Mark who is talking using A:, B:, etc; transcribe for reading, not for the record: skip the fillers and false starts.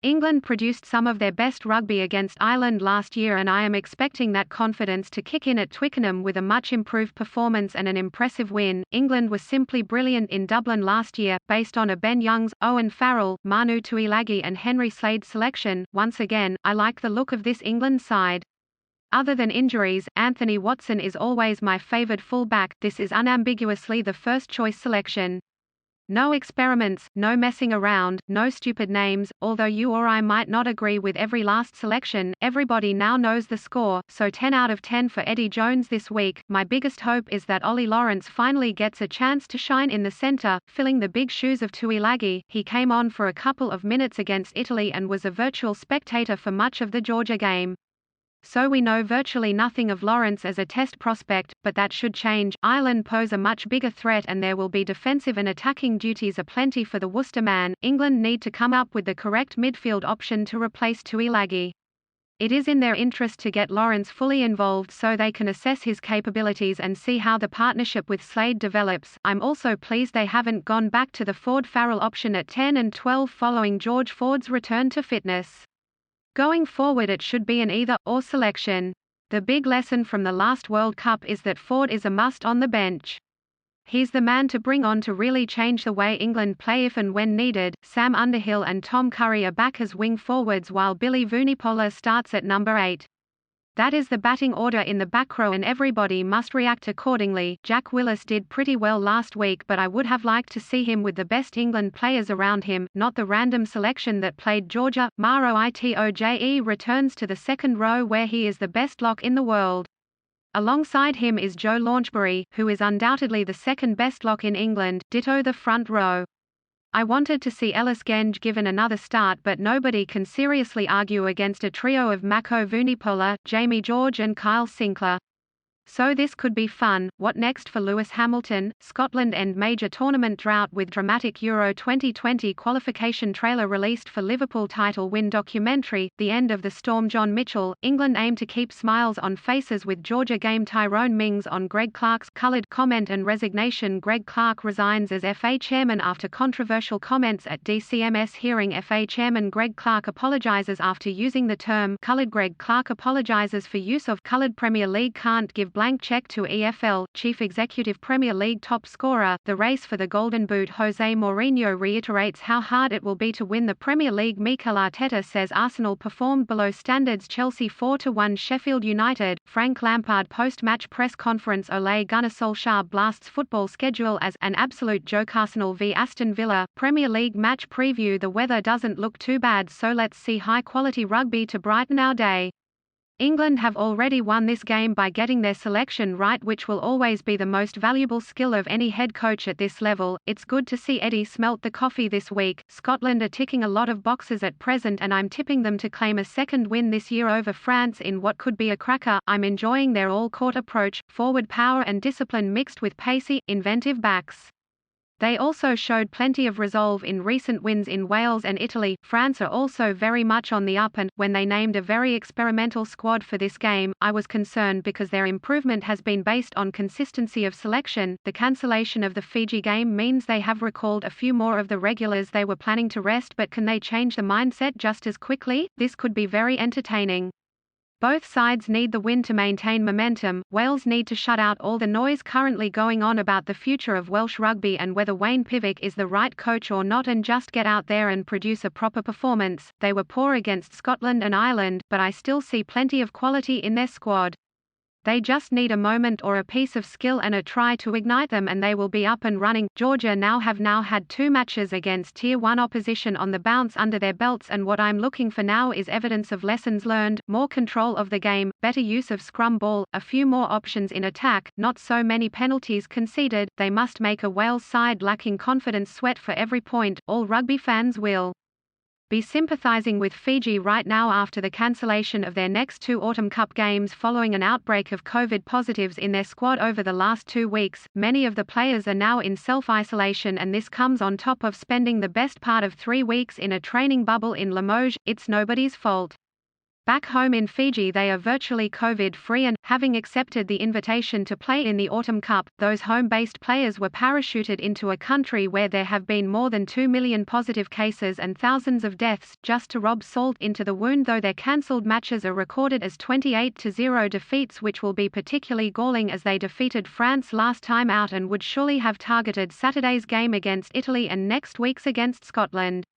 A: England produced some of their best rugby against Ireland last year, and I am expecting that confidence to kick in at Twickenham with a much improved performance and an impressive win. England was simply brilliant in Dublin last year, based on a Ben Youngs, Owen Farrell, Manu Tuilagi and Henry selection. Once again, I like the look of this England side. Other than injuries, Anthony Watson is always my favoured full-back. This is unambiguously the first-choice selection. No experiments, no messing around, no stupid names. Although you or I might not agree with every last selection, everybody now knows the score, so 10 out of 10 for Eddie Jones this week. My biggest hope is that Ollie Lawrence finally gets a chance to shine in the centre, filling the big shoes of Tuilagi. He came on for a couple of minutes against Italy and was a virtual spectator for much of the Georgia game. So we know virtually nothing of Lawrence as a test prospect, but that should change. Ireland pose a much bigger threat and there will be defensive and attacking duties aplenty for the Worcester man. England need to come up with the correct midfield option to replace Tuilagi. It is in their interest to get Lawrence fully involved so they can assess his capabilities and see how the partnership with Slade develops. I'm also pleased they haven't gone back to the Ford Farrell option at 10 and 12 following George Ford's return to fitness. Going forward it should be an either-or selection. The big lesson from the last World Cup is that Ford is a must on the bench. He's the man to bring on to really change the way England play if and when needed. Sam Underhill and Tom Curry are back as wing forwards while Billy Vunipola starts at number 8. That is the batting order in the back row and everybody must react accordingly. Jack Willis did pretty well last week, but I would have liked to see him with the best England players around him, not the random selection that played Georgia. Maro Itoje returns to the second row where he is the best lock in the world. Alongside him is Joe Launchbury, who is undoubtedly the second best lock in England, ditto the front row. I wanted to see Ellis Genge given another start, but nobody can seriously argue against a trio of Mako Vunipola, Jamie George and Kyle Sinclair. So this could be fun. What next for Lewis Hamilton? Scotland end major tournament drought with dramatic Euro 2020 qualification trailer released for Liverpool title win documentary. The end of the storm. John Mitchell. England aim to keep smiles on faces with Georgia game. Tyrone Mings on Greg Clark's coloured comment and resignation. Greg Clark resigns as FA chairman after controversial comments at DCMS hearing. FA chairman Greg Clark apologises after using the term coloured. Greg Clark apologises for use of coloured. Premier League can't give blank check to EFL chief executive. Premier League top scorer. The race for the Golden Boot. Jose Mourinho reiterates how hard it will be to win the Premier League. Mikel Arteta says Arsenal performed below standards. Chelsea 4-1 Sheffield United. Frank Lampard post-match press conference. Ole Gunnar Solskjaer blasts football schedule as an absolute joke. Arsenal v Aston Villa. Premier League match preview. The weather doesn't look too bad, so let's see high-quality rugby to brighten our day. England have already won this game by getting their selection right, which will always be the most valuable skill of any head coach at this level. It's good to see Eddie smelt the coffee this week. Scotland are ticking a lot of boxes at present and I'm tipping them to claim a second win this year over France in what could be a cracker. I'm enjoying their all-court approach, forward power and discipline mixed with pacey, inventive backs. They also showed plenty of resolve in recent wins in Wales and Italy. France are also very much on the up, and when they named a very experimental squad for this game, I was concerned because their improvement has been based on consistency of selection. The cancellation of the Fiji game means they have recalled a few more of the regulars they were planning to rest, but can they change the mindset just as quickly? This could be very entertaining. Both sides need the win to maintain momentum. Wales need to shut out all the noise currently going on about the future of Welsh rugby and whether Wayne Pivac is the right coach or not, and just get out there and produce a proper performance. They were poor against Scotland and Ireland, but I still see plenty of quality in their squad. They just need a moment or a piece of skill and a try to ignite them and they will be up and running. Georgia have had 2 matches against Tier 1 opposition on the bounce under their belts, and what I'm looking for now is evidence of lessons learned, more control of the game, better use of scrum ball, a few more options in attack, not so many penalties conceded. They must make a Wales side lacking confidence sweat for every point. All rugby fans will be sympathising with Fiji right now after the cancellation of their next 2 Autumn Cup games following an outbreak of COVID positives in their squad over the last 2 weeks. Many of the players are now in self-isolation, and this comes on top of spending the best part of 3 weeks in a training bubble in Limoges. It's nobody's fault. Back home in Fiji they are virtually COVID-free and, having accepted the invitation to play in the Autumn Cup, those home-based players were parachuted into a country where there have been more than 2 million positive cases and thousands of deaths, just to rub salt into the wound, though their cancelled matches are recorded as 28-0 defeats, which will be particularly galling as they defeated France last time out and would surely have targeted Saturday's game against Italy and next week's against Scotland.